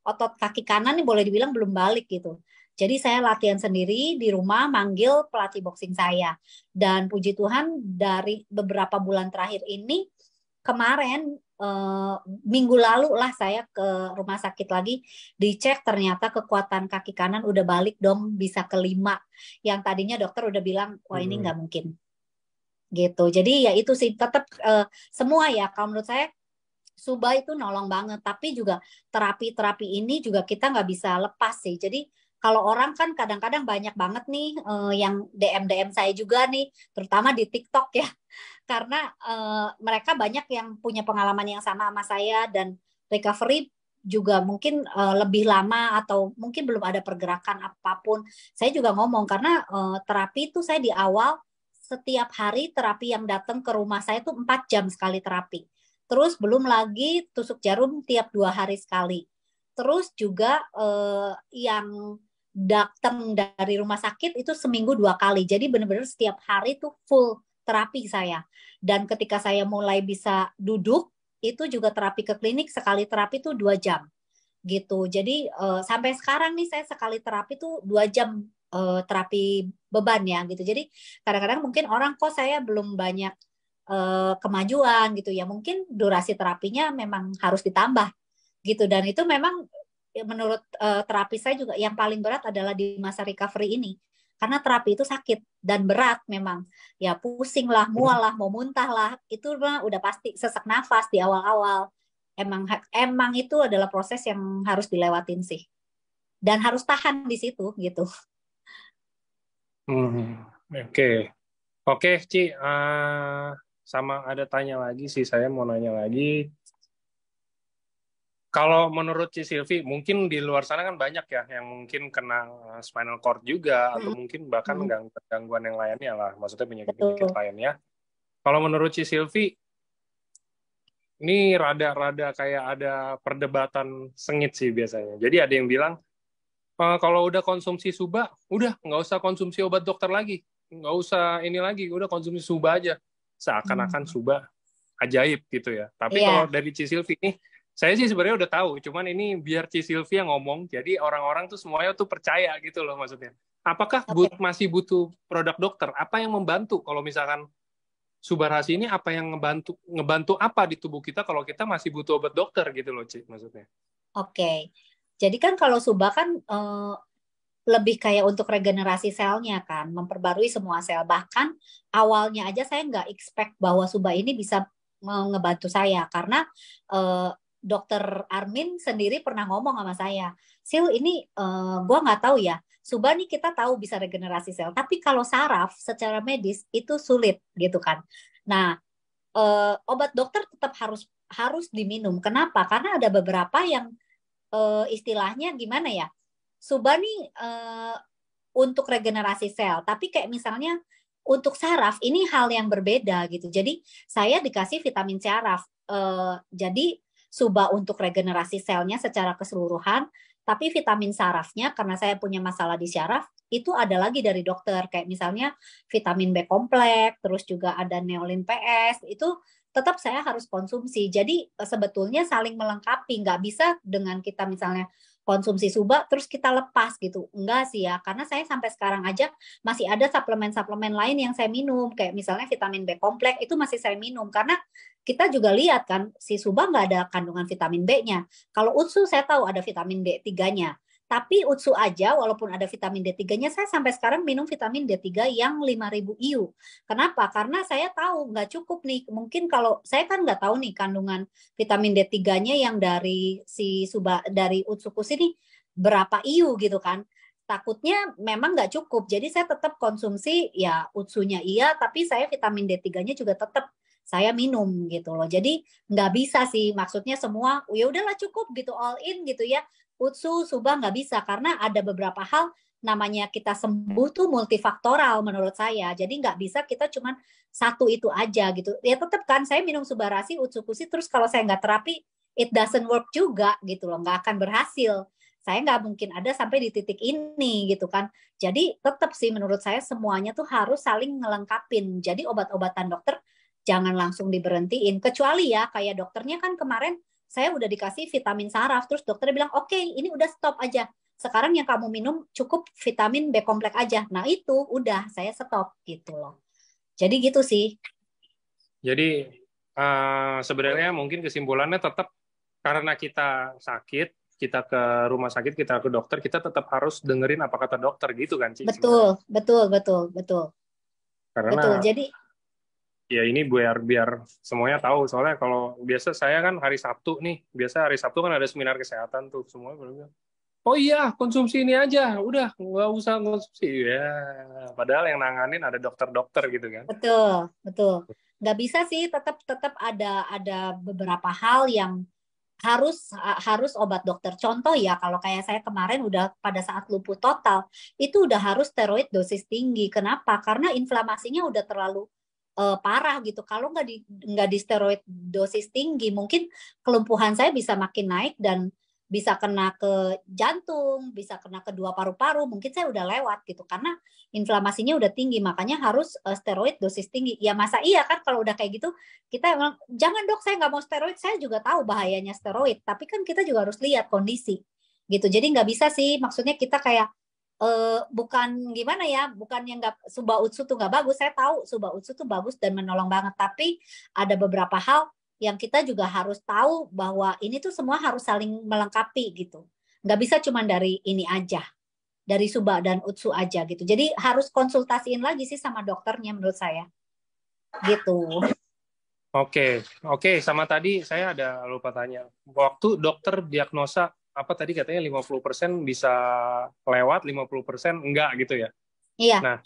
Speaker 2: otot kaki kanan nih boleh dibilang belum balik gitu. Jadi saya latihan sendiri di rumah, manggil pelatih boxing saya. Dan puji Tuhan dari beberapa bulan terakhir ini, kemarin minggu lalu lah saya ke rumah sakit lagi, dicek ternyata kekuatan kaki kanan udah balik dong, bisa ke 5. Yang tadinya dokter udah bilang wah ini nggak mungkin gitu. Jadi ya itu sih tetap semua ya kalau menurut saya Suba itu nolong banget, tapi juga terapi-terapi ini juga kita nggak bisa lepas sih. Jadi kalau orang kan kadang-kadang banyak banget nih yang DM saya juga nih, terutama di TikTok ya, karena mereka banyak yang punya pengalaman yang sama saya, dan recovery juga mungkin lebih lama atau mungkin belum ada pergerakan apapun. Saya juga ngomong karena terapi itu saya di awal setiap hari terapi yang datang ke rumah saya tuh 4 jam sekali terapi. Terus belum lagi tusuk jarum tiap 2 hari sekali. Terus juga yang datang dari rumah sakit itu seminggu 2 kali. Jadi benar-benar setiap hari tuh full terapi saya. Dan ketika saya mulai bisa duduk, itu juga terapi ke klinik, sekali terapi tuh 2 jam gitu. Jadi sampai sekarang nih saya sekali terapi tuh 2 jam terapi beban ya gitu. Jadi kadang-kadang mungkin orang kok saya belum banyak kemajuan gitu ya, mungkin durasi terapinya memang harus ditambah gitu. Dan itu memang menurut terapi saya juga yang paling berat adalah di masa recovery ini, karena terapi itu sakit dan berat memang ya, pusing lah, mual lah, mau muntah lah, itu udah pasti, sesak nafas di awal-awal, emang emang itu adalah proses yang harus dilewatin sih dan harus tahan di situ gitu.
Speaker 1: Oke. Oke, Ci. Sama ada tanya lagi sih, saya mau nanya lagi. Kalau menurut Ci Silvi, mungkin di luar sana kan banyak ya yang mungkin kena spinal cord juga, atau mungkin bahkan gangguan yang lainnya lah, maksudnya penyakit-penyakit
Speaker 2: Betul.
Speaker 1: lainnya. Kalau menurut Ci Silvi, ini rada-rada kayak ada perdebatan sengit sih biasanya. Jadi ada yang bilang, kalau udah konsumsi suba, udah nggak usah konsumsi obat dokter lagi, nggak usah ini lagi, udah konsumsi suba aja. Seakan-akan suba ajaib gitu ya. Tapi kalau
Speaker 2: Iya.
Speaker 1: dari Ci Silvi nih, saya sih sebenarnya udah tahu, cuman ini biar Ci Silvi yang ngomong, jadi orang-orang tuh semuanya tuh percaya gitu loh maksudnya. Apakah
Speaker 2: Oke.
Speaker 1: masih butuh produk dokter? Apa yang membantu kalau misalkan Subarasi ini apa yang ngebantu apa di tubuh kita kalau kita masih butuh obat dokter gitu loh, Ci, maksudnya.
Speaker 2: Oke. Jadi kan kalau suba kan lebih kayak untuk regenerasi selnya kan, memperbarui semua sel. Bahkan awalnya aja saya nggak expect bahwa suba ini bisa ngebantu saya karena dokter Armin sendiri pernah ngomong sama saya, Sil ini gue nggak tahu ya. Suba nih kita tahu bisa regenerasi sel, tapi kalau saraf secara medis itu sulit gitu kan. Nah, obat dokter tetap harus harus diminum. Kenapa? Karena ada beberapa yang istilahnya gimana ya? Suba nih untuk regenerasi sel, tapi kayak misalnya untuk saraf ini hal yang berbeda gitu. Jadi saya dikasih vitamin saraf. Jadi suba untuk regenerasi selnya secara keseluruhan, tapi vitamin sarafnya karena saya punya masalah di saraf itu ada lagi dari dokter kayak misalnya vitamin B kompleks, terus juga ada neolin PS itu tetap saya harus konsumsi. Jadi sebetulnya saling melengkapi, nggak bisa dengan kita misalnya konsumsi suba terus kita lepas gitu. Enggak sih ya, karena saya sampai sekarang aja masih ada suplemen-suplemen lain yang saya minum, kayak misalnya vitamin B kompleks itu masih saya minum karena kita juga lihat kan si suba nggak ada kandungan vitamin B-nya. Kalau utsu saya tahu ada vitamin D3-nya. Tapi utsu aja walaupun ada vitamin D3-nya saya sampai sekarang minum vitamin D3 yang 5.000 IU. Kenapa? Karena saya tahu nggak cukup nih. Mungkin kalau saya kan nggak tahu nih kandungan vitamin D3-nya yang dari si suba dari utsukus ini berapa IU gitu kan. Takutnya memang nggak cukup. Jadi saya tetap konsumsi ya utsunya iya, tapi saya vitamin D3-nya juga tetap saya minum gitu loh. Jadi nggak bisa sih maksudnya semua ya udahlah cukup gitu all in gitu ya. Utsu, suba nggak bisa karena ada beberapa hal namanya kita sembuh tuh multifaktoral menurut saya. Jadi nggak bisa kita cuman satu itu aja gitu. Ya tetap kan saya minum Subarasi, Utsukushi terus kalau saya nggak terapi it doesn't work juga gitu loh, nggak akan berhasil. Saya nggak mungkin ada sampai di titik ini gitu kan. Jadi tetap sih menurut saya semuanya tuh harus saling ngelengkapin. Jadi obat-obatan dokter jangan langsung diberhentiin. Kecuali ya kayak dokternya kan kemarin saya udah dikasih vitamin saraf, terus dokter bilang, oke, ini udah stop aja. Sekarang yang kamu minum cukup vitamin B kompleks aja. Nah itu udah saya stop gitu loh. Jadi gitu sih.
Speaker 1: Jadi sebenarnya mungkin kesimpulannya tetap karena kita sakit, kita ke rumah sakit, kita ke dokter, kita tetap harus dengerin apa kata dokter gitu kan, Ci, sebenarnya.
Speaker 2: Betul, betul, betul, betul. Betul.
Speaker 1: Karena
Speaker 2: Jadi
Speaker 1: ya ini biar semuanya tahu. Soalnya kalau biasa saya kan hari Sabtu nih, biasa hari Sabtu kan ada seminar kesehatan tuh, semuanya bilang, oh iya, konsumsi ini aja, udah nggak usah konsumsi. Ya, padahal yang nanganin ada dokter-dokter gitu kan.
Speaker 2: betul, betul. Nggak bisa sih, tetap tetap ada beberapa hal yang harus obat dokter. Contoh ya, kalau kayak saya kemarin udah pada saat lumpuh total, itu udah harus steroid dosis tinggi. Kenapa? Karena inflamasinya udah terlalu parah gitu. Kalau nggak di steroid dosis tinggi, mungkin kelumpuhan saya bisa makin naik dan bisa kena ke jantung, bisa kena ke dua paru-paru. Mungkin saya udah lewat gitu karena inflamasinya udah tinggi. Makanya harus steroid dosis tinggi. Ya masa iya kan kalau udah kayak gitu kita emang jangan dok saya nggak mau steroid. Saya juga tahu bahayanya steroid. Tapi kan kita juga harus lihat kondisi gitu. Jadi nggak bisa sih. Maksudnya kita kayak bukan gimana ya, bukan yang nggak Suba Utsu tuh nggak bagus. Saya tahu Suba Utsu tuh bagus dan menolong banget. Tapi ada beberapa hal yang kita juga harus tahu bahwa ini tuh semua harus saling melengkapi gitu. Nggak bisa cuma dari ini aja, dari Suba dan Utsu aja gitu. Jadi harus konsultasiin lagi sih sama dokternya menurut saya. Gitu.
Speaker 1: Oke, sama tadi saya ada lupa tanya. Waktu dokter diagnosa apa tadi katanya 50% bisa lewat, 50% enggak gitu ya.
Speaker 2: Iya.
Speaker 1: Nah,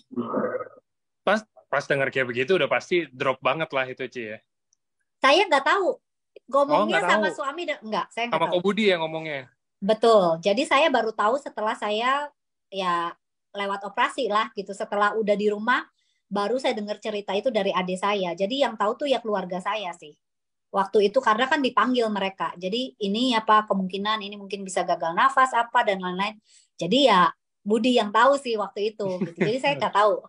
Speaker 1: pas dengar kayak begitu udah pasti drop banget lah itu Ci ya.
Speaker 2: Saya nggak tahu.
Speaker 1: Oh,
Speaker 2: Ngomongnya
Speaker 1: nggak tahu.
Speaker 2: sama suami enggak, saya nggak
Speaker 1: Sama
Speaker 2: tahu.
Speaker 1: Ko Budi ya ngomongnya.
Speaker 2: Betul. Jadi saya baru tahu setelah saya ya lewat operasi lah gitu. Setelah udah di rumah baru saya dengar cerita itu dari adik saya. Jadi yang tahu tuh ya keluarga saya sih. Waktu itu karena kan dipanggil mereka. Jadi ini apa kemungkinan ini mungkin bisa gagal nafas apa dan lain-lain. Jadi ya Budi yang tahu sih waktu itu gitu. Jadi saya nggak tahu.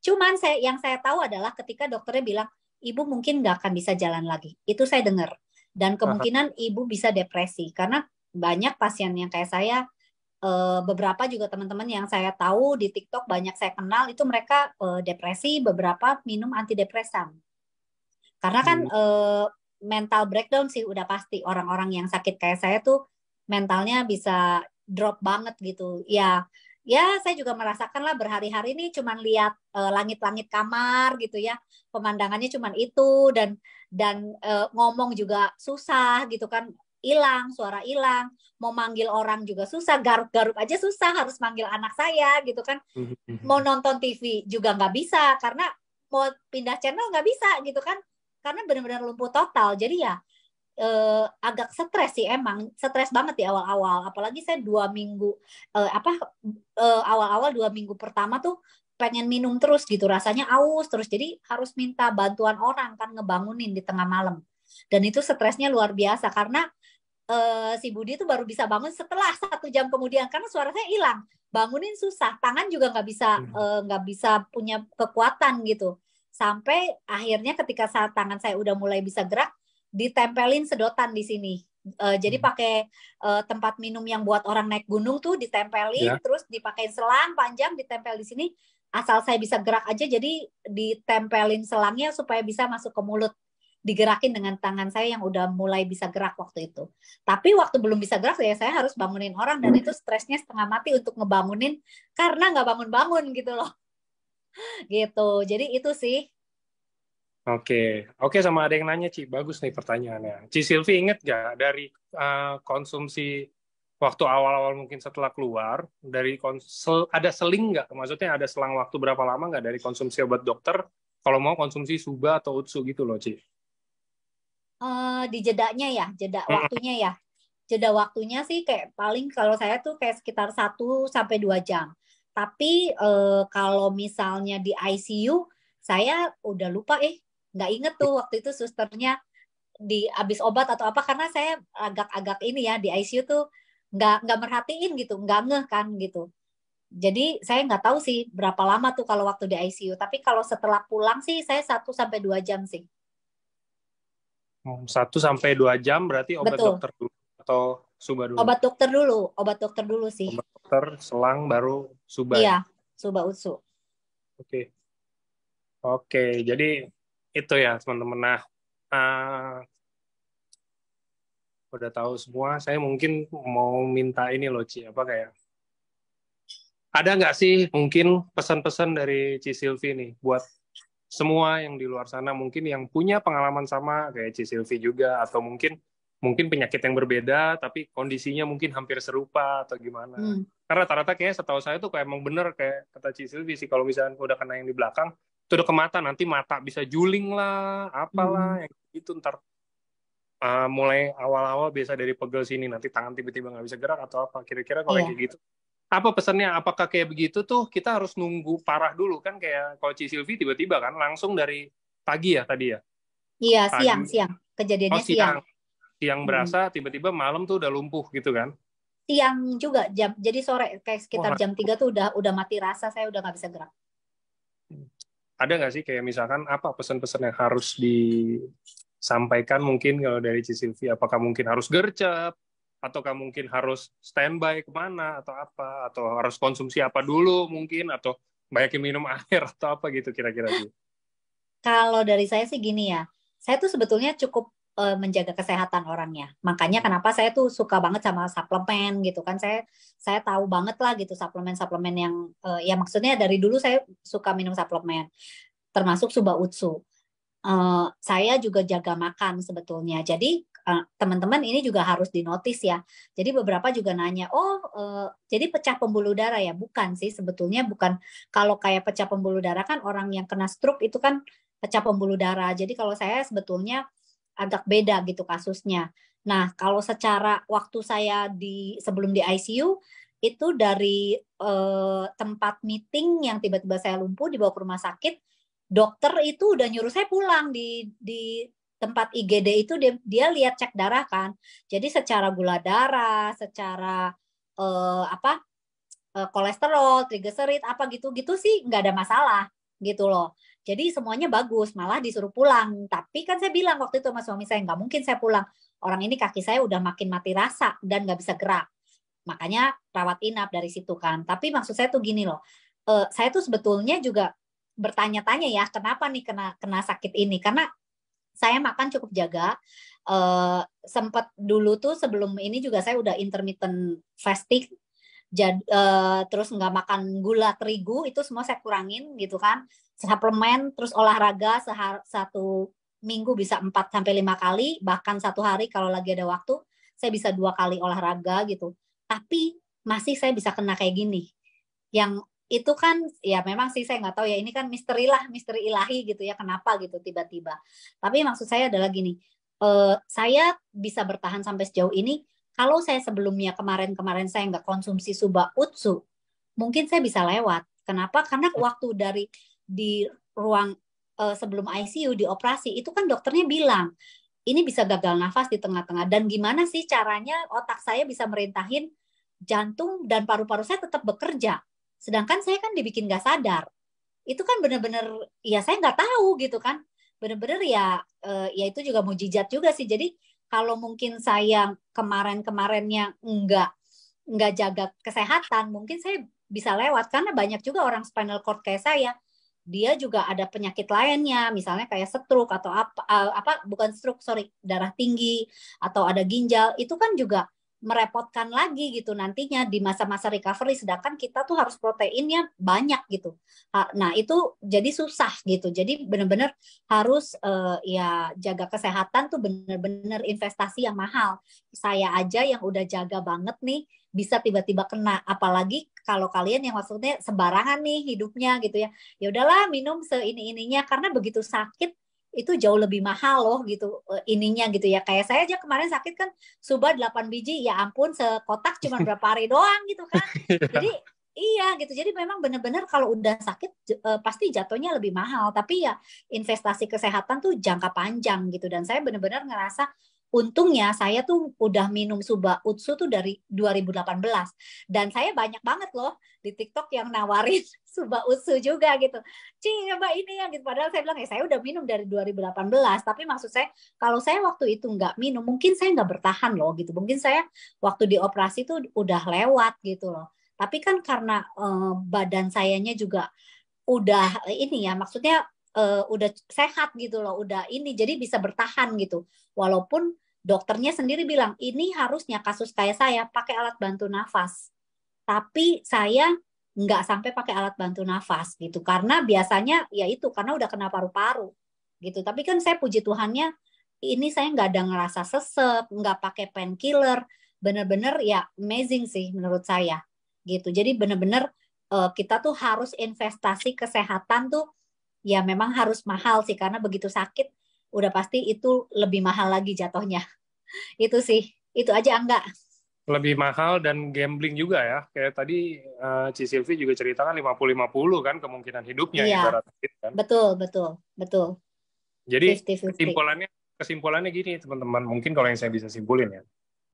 Speaker 2: Cuman yang saya tahu adalah ketika dokternya bilang ibu mungkin nggak akan bisa jalan lagi. Itu saya dengar. Dan kemungkinan ibu bisa depresi karena banyak pasien yang kayak saya, beberapa juga teman-teman yang saya tahu di TikTok banyak saya kenal itu mereka depresi, beberapa minum antidepresan. Karena kan mental breakdown sih udah pasti orang-orang yang sakit kayak saya tuh mentalnya bisa drop banget gitu. Ya, saya juga merasakan lah berhari-hari ini cuman lihat langit-langit kamar gitu ya, pemandangannya cuman itu dan ngomong juga susah gitu kan, hilang suara hilang, mau manggil orang juga susah, garuk-garuk aja susah, harus manggil anak saya gitu kan, mau nonton TV juga nggak bisa karena mau pindah channel nggak bisa gitu kan, karena benar-benar lumpuh total. Jadi ya agak stres sih, emang stres banget di awal-awal, apalagi saya 2 minggu awal-awal 2 minggu pertama tuh pengen minum terus gitu, rasanya aus terus, jadi harus minta bantuan orang kan ngebangunin di tengah malam, dan itu stresnya luar biasa karena si Budi tuh baru bisa bangun setelah 1 jam kemudian karena suara saya hilang, bangunin susah, tangan juga nggak bisa punya kekuatan gitu, sampai akhirnya ketika saat tangan saya udah mulai bisa gerak ditempelin sedotan di sini. Jadi pakai tempat minum yang buat orang naik gunung tuh ditempelin, terus dipakai selang panjang ditempel di sini. Asal saya bisa gerak aja, jadi ditempelin selangnya supaya bisa masuk ke mulut. Digerakin dengan tangan saya yang udah mulai bisa gerak waktu itu. Tapi waktu belum bisa gerak ya saya harus bangunin orang, dan itu stresnya setengah mati untuk ngebangunin karena nggak bangun-bangun gitu loh. Gitu. Jadi itu sih.
Speaker 1: Oke, sama ada yang nanya Ci, bagus nih pertanyaannya. Ci Silvi inget gak dari konsumsi waktu awal-awal mungkin setelah keluar, dari ada seling nggak? Maksudnya ada selang waktu berapa lama nggak dari konsumsi obat dokter, kalau mau konsumsi Suba atau Utsu gitu loh Ci?
Speaker 2: Di jedanya ya, jeda waktunya ya. Jeda waktunya sih kayak paling kalau saya tuh kayak sekitar 1 sampai 2 jam. Tapi kalau misalnya di ICU, saya udah lupa nggak inget tuh waktu itu susternya di habis obat atau apa, karena saya agak-agak ini ya di ICU tuh nggak merhatiin gitu, nggak ngeh kan gitu. Jadi saya nggak tahu sih berapa lama tuh kalau waktu di ICU. Tapi kalau setelah pulang sih saya 1 sampai 2 jam sih.
Speaker 1: 1 sampai 2 jam berarti obat
Speaker 2: Betul.
Speaker 1: dokter dulu atau Suba dulu?
Speaker 2: Obat dokter dulu sih.
Speaker 1: Obat dokter, selang, baru Suba
Speaker 2: Iya,
Speaker 1: ya?
Speaker 2: Suba Utsu.
Speaker 1: Oke, jadi itu ya teman-teman. Nah, udah tahu semua. Saya mungkin mau minta ini loh, Ci. Apa kayak ada nggak sih mungkin pesan-pesan dari Ci Silvi nih buat semua yang di luar sana mungkin yang punya pengalaman sama kayak Ci Silvi juga, atau mungkin penyakit yang berbeda tapi kondisinya mungkin hampir serupa atau gimana. Karena rata-rata kayak setahu saya tuh kayak emang bener kayak kata Ci Silvi sih, kalau misalnya udah kena yang di belakang itu udah ke mata, nanti mata bisa juling lah, apalah yang gitu, ntar mulai awal-awal biasa dari pegel sini, nanti tangan tiba-tiba nggak bisa gerak atau apa. Kira-kira kalau kayak gitu, apa pesannya? Apakah kayak begitu tuh kita harus nunggu parah dulu kan? Kayak kalau Ci Silvi tiba-tiba kan langsung dari pagi ya tadi ya?
Speaker 2: Iya,
Speaker 1: Pagi.
Speaker 2: siang. Kejadiannya siang.
Speaker 1: Siang berasa, tiba-tiba malam tuh udah lumpuh gitu kan?
Speaker 2: Siang juga, jadi sore kayak sekitar jam 3 tuh udah mati rasa, saya udah nggak bisa gerak.
Speaker 1: Ada nggak sih kayak misalkan apa pesan-pesan yang harus disampaikan mungkin kalau dari Ci Silvi? Apakah mungkin harus gercep? Ataukah mungkin harus standby kemana? Atau apa? Atau harus konsumsi apa dulu mungkin? Atau banyakin minum air? Atau apa gitu kira-kira sih?
Speaker 2: Kalau dari saya sih gini ya, saya tuh sebetulnya cukup menjaga kesehatan orangnya. Makanya kenapa saya tuh suka banget sama suplemen gitu kan. Saya tahu banget lah gitu suplemen-suplemen yang ya maksudnya dari dulu saya suka minum suplemen. Termasuk Suba Utsu. Saya juga jaga makan sebetulnya. Jadi teman-teman ini juga harus dinotis ya. Jadi beberapa juga nanya, jadi pecah pembuluh darah ya? Bukan sih, sebetulnya bukan. Kalau kayak pecah pembuluh darah kan orang yang kena stroke itu kan pecah pembuluh darah. Jadi kalau saya sebetulnya agak beda gitu kasusnya. Nah, kalau secara waktu saya sebelum di ICU itu dari tempat meeting yang tiba-tiba saya lumpuh dibawa ke rumah sakit, dokter itu udah nyuruh saya pulang di tempat IGD itu dia lihat cek darah kan. Jadi secara gula darah, secara kolesterol, trigliserid apa gitu-gitu sih nggak ada masalah gitu loh. Jadi semuanya bagus, malah disuruh pulang. Tapi kan saya bilang waktu itu sama suami saya, nggak mungkin saya pulang. Orang ini kaki saya udah makin mati rasa dan nggak bisa gerak. Makanya rawat inap dari situ kan. Tapi maksud saya tuh gini loh, saya tuh sebetulnya juga bertanya-tanya ya, kenapa nih kena sakit ini? Karena saya makan cukup jaga. Sempat dulu tuh sebelum ini juga saya udah intermittent fasting. Terus nggak makan gula terigu, itu semua saya kurangin gitu kan. Suplemen, terus olahraga satu minggu bisa 4-5 kali, bahkan satu hari kalau lagi ada waktu, saya bisa 2 kali olahraga gitu. Tapi masih saya bisa kena kayak gini. Yang itu kan ya memang sih saya nggak tahu ya, ini kan misteri ilahi gitu ya, kenapa gitu tiba-tiba. Tapi maksud saya adalah gini, saya bisa bertahan sampai sejauh ini kalau saya sebelumnya kemarin saya nggak konsumsi Suba Utsu, mungkin saya bisa lewat. Kenapa? Karena waktu di ruang sebelum ICU di operasi itu kan dokternya bilang ini bisa gagal nafas di tengah-tengah, dan gimana sih caranya otak saya bisa merintahin jantung dan paru-paru saya tetap bekerja. Sedangkan saya kan dibikin nggak sadar. Itu kan benar-benar ya saya nggak tahu gitu kan. Benar-benar ya itu juga mujizat juga sih. Jadi kalau mungkin saya kemarin-kemarinnya nggak jaga kesehatan, mungkin saya bisa lewat, karena banyak juga orang spinal cord kayak saya. Dia juga ada penyakit lainnya, misalnya kayak stroke atau bukan stroke, sorry, darah tinggi atau ada ginjal, itu kan juga merepotkan lagi gitu nantinya di masa-masa recovery, sedangkan kita tuh harus proteinnya banyak gitu. Nah, itu jadi susah gitu. Jadi benar-benar harus ya jaga kesehatan tuh benar-benar investasi yang mahal. Saya aja yang udah jaga banget nih bisa tiba-tiba kena, apalagi kalau kalian yang maksudnya sembarangan nih hidupnya gitu ya. Ya udahlah minum seini-ininya, karena begitu sakit itu jauh lebih mahal loh gitu ininya gitu ya. Kayak saya aja kemarin sakit kan Suba 8 biji, ya ampun sekotak cuma berapa hari doang gitu kan. Jadi iya gitu. Jadi memang benar-benar kalau udah sakit pasti jatuhnya lebih mahal. Tapi ya investasi kesehatan tuh jangka panjang gitu. Dan saya benar-benar ngerasa untungnya saya tuh udah minum Suba Utsu tuh dari 2018. Dan saya banyak banget loh di TikTok yang nawarin Suba Utsu juga gitu. Coba ini ya gitu. Padahal saya bilang ya saya udah minum dari 2018. Tapi maksud saya kalau saya waktu itu nggak minum, mungkin saya nggak bertahan loh gitu. Mungkin saya waktu di operasi tuh udah lewat gitu loh. Tapi kan karena badan sayanya juga udah ini ya, maksudnya udah sehat gitu loh, udah ini, jadi bisa bertahan gitu. Walaupun dokternya sendiri bilang ini harusnya kasus kayak saya pakai alat bantu nafas, tapi saya nggak sampai pakai alat bantu nafas gitu, karena biasanya ya itu karena udah kena paru-paru gitu. Tapi kan saya puji Tuhannya ini saya nggak ada ngerasa sesek, nggak pakai painkiller, bener-bener ya amazing sih menurut saya gitu. Jadi bener-bener kita tuh harus investasi kesehatan tuh ya memang harus mahal sih, karena begitu sakit udah pasti itu lebih mahal lagi jatuhnya. Itu sih, itu aja enggak.
Speaker 1: Lebih mahal dan gambling juga ya. Kayak tadi Ci Silvi juga ceritakan 50-50 kan kemungkinan hidupnya
Speaker 2: Iya,
Speaker 1: ibaratnya kan.
Speaker 2: betul.
Speaker 1: Jadi
Speaker 2: 50-50.
Speaker 1: kesimpulannya gini teman-teman, mungkin kalau yang saya bisa simpulin ya.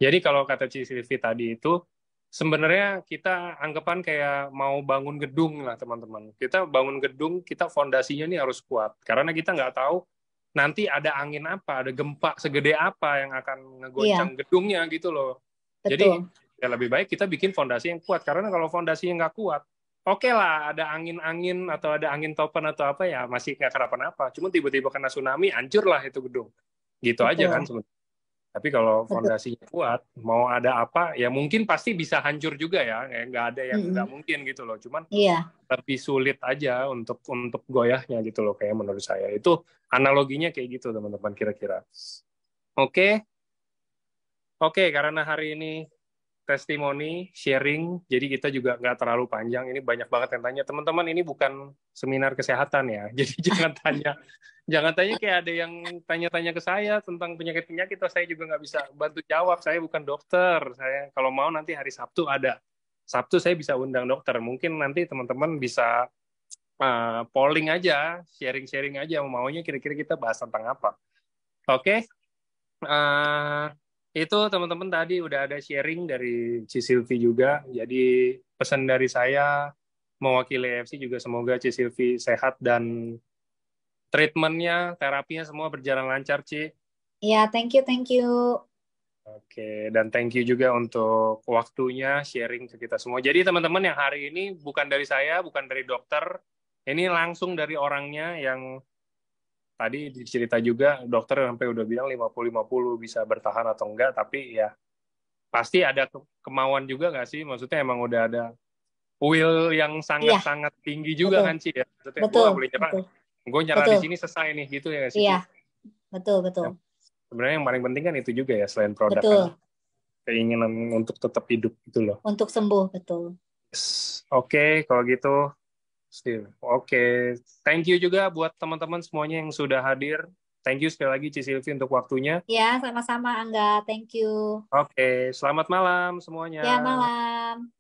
Speaker 1: Jadi kalau kata Ci Silvi tadi itu sebenarnya kita anggapan kayak mau bangun gedung lah teman-teman. Kita bangun gedung, kita fondasinya nih harus kuat. Karena kita nggak tahu nanti ada angin apa, ada gempa segede apa yang akan
Speaker 2: Iya,
Speaker 1: ngegoncang gedungnya gitu loh. Jadi
Speaker 2: betul.
Speaker 1: ya lebih baik kita bikin fondasi yang kuat. Karena kalau fondasinya nggak kuat, oke lah ada angin-angin atau ada angin topan atau apa ya masih nggak kenapa-napa. Cuma tiba-tiba kena tsunami, hancur lah itu gedung. Gitu aja kan
Speaker 2: Betul.
Speaker 1: sebenarnya. Tapi kalau
Speaker 2: Betul.
Speaker 1: fondasinya kuat, mau ada apa, ya mungkin pasti bisa hancur juga ya. Nggak ada yang nggak
Speaker 2: Mm-mm.
Speaker 1: mungkin gitu loh. Cuman
Speaker 2: Iya,
Speaker 1: lebih sulit aja untuk goyahnya gitu loh. Kayak menurut saya. Itu analoginya kayak gitu teman-teman kira-kira. Oke, Oke, karena hari ini testimoni, sharing, jadi kita juga nggak terlalu panjang. Ini banyak banget yang tanya. Teman-teman, ini bukan seminar kesehatan ya. Jadi jangan tanya kayak ada yang tanya-tanya ke saya tentang penyakit-penyakit. Saya juga nggak bisa bantu jawab. Saya bukan dokter. Saya kalau mau nanti hari Sabtu ada. Sabtu saya bisa undang dokter. Mungkin nanti teman-teman bisa polling aja, sharing-sharing aja. Maunya kira-kira kita bahas tentang apa. Oke. Itu teman-teman tadi udah ada sharing dari Ci Silvi juga. Jadi pesan dari saya mewakili EFC juga semoga Ci Silvi sehat dan treatmentnya, terapinya semua berjalan lancar, Ci.
Speaker 2: Ya, thank you, thank you.
Speaker 1: Oke, dan thank you juga untuk waktunya sharing ke kita semua. Jadi teman-teman yang hari ini bukan dari saya, bukan dari dokter, ini langsung dari orangnya yang tadi dicerita juga dokter sampai udah bilang 50-50 bisa bertahan atau enggak, tapi ya pasti ada kemauan juga nggak sih? Maksudnya emang udah ada will yang
Speaker 2: Iya,
Speaker 1: sangat-sangat tinggi juga
Speaker 2: betul.
Speaker 1: kan, Ci ya? Maksudnya gue
Speaker 2: Betul,
Speaker 1: nggak boleh nyerah.
Speaker 2: betul.
Speaker 1: Gue nyerah di
Speaker 2: Betul.
Speaker 1: sini selesai nih, gitu ya nggak sih, Ci?
Speaker 2: Iya, betul, betul.
Speaker 1: Ya, sebenarnya yang paling penting kan itu juga ya, selain produk kan
Speaker 2: Betul.
Speaker 1: keinginan untuk tetap hidup gitu loh.
Speaker 2: Untuk sembuh, betul.
Speaker 1: Yes. Oke, kalau gitu, Steve. Oke, thank you juga buat teman-teman semuanya yang sudah hadir. Thank you sekali lagi, Ci Silvi, untuk waktunya.
Speaker 2: Ya, sama-sama Angga. Thank you.
Speaker 1: Oke, selamat malam
Speaker 2: Ya,
Speaker 1: semuanya.
Speaker 2: malam.